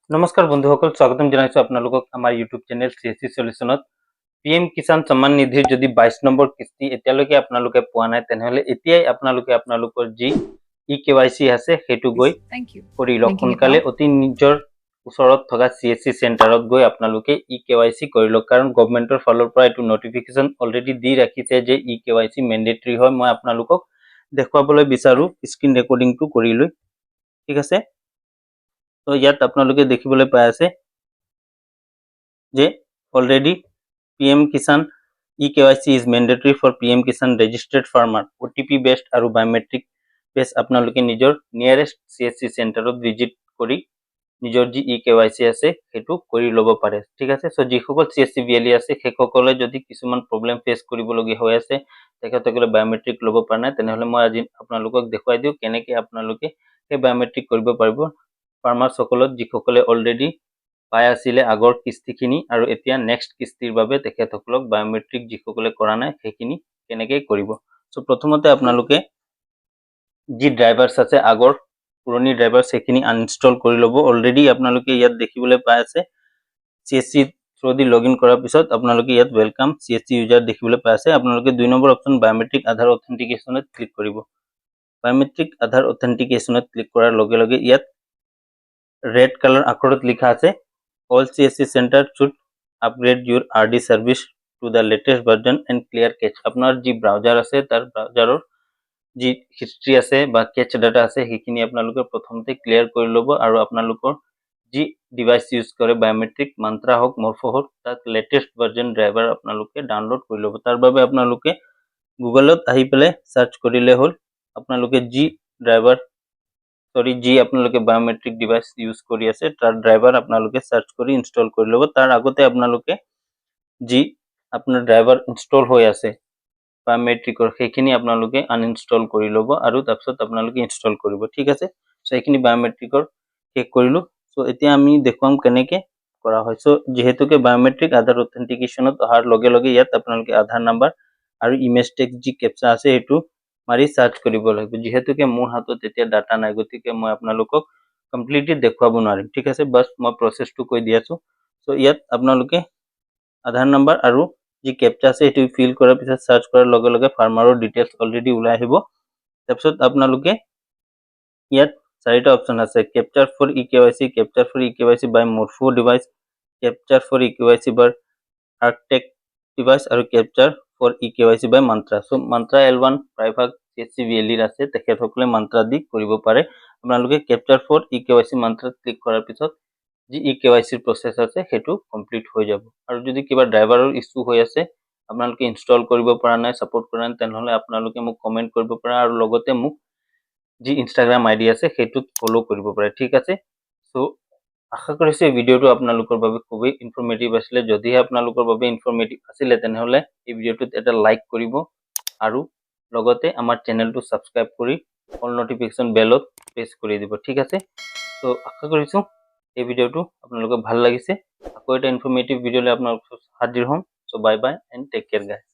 নমস্কাৰ বন্ধুসকল, স্বাগতম জনাইছো আপোনালোকক আমাৰ ইউটিউব চেনেল CSC সলিউশনত। PM কিষাণ সন্মান নিধিৰ যদি 22 নম্বৰ কিস্তি এতিয়ালৈকে আপোনালোকে পোৱা নাই তেনেহলে এতিয়াই আপোনালোকৰ যি EKYC আছে সেইটো গৈ কৰি লওক। সোনকালে অতি নিজৰ ওচৰত থকা CSC চেণ্টাৰত গৈ আপোনালোকে EKYC কৰি লওক, কাৰণ গভৰ্ণমেণ্টৰ ফালৰ পৰা এইটো নটিফিকেশন অলৰেডি দি ৰাখিছে যে EKYC মেণ্ডেটৰী হয়। মই আপোনালোকক দেখুৱাবলৈ বিচাৰো স্ক্ৰীন ৰেকৰ্ডিংটো কৰি লৈ, ঠিক আছে। তো ইয়াত আপোনালোকে দেখিবলৈ পাই আছে যে already PM Kisan EKYC is mandatory for PM Kisan registered farmer, OTP based আৰু biometric based। আপোনালোকে নিজৰ নিয়াৰেষ্ট CSC চেণ্টাৰত ভিজিট কৰি নিজৰ যি EKYC আছে সেইটো কৰি ল'ব পাৰে, ঠিক আছে। সো যিসকল CSC VLE আছে সেইসকলে যদি কিছুমান প্ৰব্লেম ফেচ কৰিবলগীয়া হৈ আছে, তেখেতসকলে বায়োমেট্ৰিক ল'ব পৰা নাই, তেনেহলে মই আজি আপোনালোকক দেখুৱাই দিওঁ কেনেকৈ আপোনালোকে সেই বায়োমেট্ৰিক কৰিব পাৰিব। ফাৰ্মাৰ সকলত যিসকলে অলৰেডি পাই আছিলে আগৰ কিস্তিখিনি আৰু এতিয়া নেক্সট কিস্তিৰ বাবে তেখেতসকলক বায়োমেট্ৰিক যিসকলে কৰা নাই সেইখিনি কেনেকৈ কৰিব। সো প্ৰথমতে আপোনালোকে যি ড্ৰাইভাৰ্ছ আছে আগৰ পুৰণি ড্ৰাইভাৰ সেইখিনি আনইনষ্টল কৰি ল'ব। অলৰেডি আপোনালোকে ইয়াত দেখিবলৈ পাই আছে CSC থ্ৰু দি লগইন কৰাৰ পিছত আপোনালোকে ইয়াত ওয়েলকাম CSC ইউজাৰ দেখিবলৈ পাই আছে। আপোনালোকে 2 নম্বৰ অপশ্যন বায়োমেট্ৰিক আধাৰ অথেন্টিকেশনত ক্লিক কৰিব। বায়োমেট্ৰিক আধাৰ অথেন্টিকেশনত ক্লিক কৰাৰ লগে লগে ইয়াত রেড কালার আখরত লিখা আছে all CSC center should upgrade your RD service to the latest version and clear cache। আপনার যি ব্রাউজার আছে তার ব্ৰাউজাৰৰ যি হিষ্ট্ৰি আছে বা কেচ ডাটা আছে সেইখিনি আপোনালোকে প্ৰথমতে ক্লিয়াৰ কৰি ল'ব আৰু আপোনালোকৰ যি ডিভাইস ইউজ কৰে বায়োমেট্ৰিক মন্ত্ৰা হওক মৰফো হওক তাত লেটেষ্ট ভাৰ্জন ড্ৰাইভাৰ আপোনালোকে ডাউনলোড কৰি ল'ব। তাৰ বাবে আপোনালোকে গুগলত আহি পেলাই সাৰ্চ কৰিলে হ'ল আপোনালোকে যি ড্ৰাইভাৰ যি আপোনালোকে বায়োমেট্ৰিক ডিভাইস ইউজ কৰি আছে তাৰ ড্ৰাইভাৰ আপোনালোকে সাৰ্চ কৰি ইনষ্টল কৰি ল'ব। তাৰ আগতে আপোনালোকে যি আপোনাৰ ড্ৰাইভাৰ ইনষ্টল হৈ আছে বায়োমেট্ৰিকৰ সেইখিনি আপোনালোকে আনইনষ্টল কৰি ল'ব আৰু তাৰপিছত আপোনালোকে ইনষ্টল কৰিব, ঠিক আছে। সো এইখিনি বায়োমেট্ৰিকৰ শেষ কৰিলো। সো এতিয়া আমি দেখুৱাম কেনেকৈ কৰা হয়। সো যেহেতুকে বায়োমেট্ৰিক আধাৰ অথেন্টিকেশনত অহাৰ লগে লগে ইয়াত আপোনালোকে আধাৰ নাম্বাৰ আৰু ইমেজ টেক্সট যি কেপচা আছে সেইটো মাৰি সাৰ্চ কৰিব লাগিব। যেহেতুকে মোৰ হাতত এতিয়া ডাটা নাই গতিকে মই আপোনালোকক কমপ্লিটলি দেখুৱাব নোৱাৰিম, ঠিক আছে। বাস মই প্ৰসেসটো কৈ দি আছো। সো ইয়াত আপোনালোকে আধাৰ নাম্বাৰ আৰু যি কেপচা আছে সেইটো ফিল কৰাৰ পিছত সাৰ্চ কৰাৰ লগে লগে ফাৰ্মাৰৰ ডিটেইলছ অলৰেডি ওলাই আহিব। তাৰপিছত আপোনালোকে ইয়াত 4টা অপচন আছে capture for EKYC, capture for EKYC by Morpho device, capture for EKYC by Arctech device আৰু capture for EKYC by Mantra. So Mantra L1 প্ৰায়ভাগ CSC VLE আছে তেখেতসকলে মন্ত্ৰা দি কৰিব পাৰে। আপোনালোকে কেপচাৰ ফৰ EKYC মন্ত্ৰাত ক্লিক কৰাৰ পিছত যি EKYC প্ৰসেস আছে সেইটো কমপ্লিট হৈ যাব। আৰু যদি কিবা ড্ৰাইভাৰৰ ইস্যু হৈ আছে আপোনালোকে ইনষ্টল কৰিব পৰা নাই সাপোৰ্ট কৰা নাই তেনেহলে আপোনালোকে মোক কমেন্ট কৰিব পাৰে আৰু লগতে মোক যি ইনষ্টাগ্ৰাম আইডি আছে সেইটোত ফলো কৰিব পাৰে, ঠিক আছে। সো আশা কৰিছো এই ভিডিওটো আপোনালোকৰ বাবে খুবই ইনফৰমেটিভ আছিলে। যদিহে আপোনালোকৰ বাবে ইনফৰমেটিভ আছিলে তেনেহলে এই ভিডিওটোত এটা লাইক কৰিব আৰু লগতে আমাৰ চেনেলটো সাবস্ক্ৰাইব কৰি অল নটিফিকেশন বেলত প্ৰেছ কৰি দিব, ঠিক আছে। তো আশা কৰিছো এই ভিডিওটো আপোনালোকৰ ভাল লাগিছে। আকৌ এটা ইনফৰমেটিভ ভিডিওলৈ আপোনালোকৰ হাজিৰ হ'ম। So bye bye and take care guys.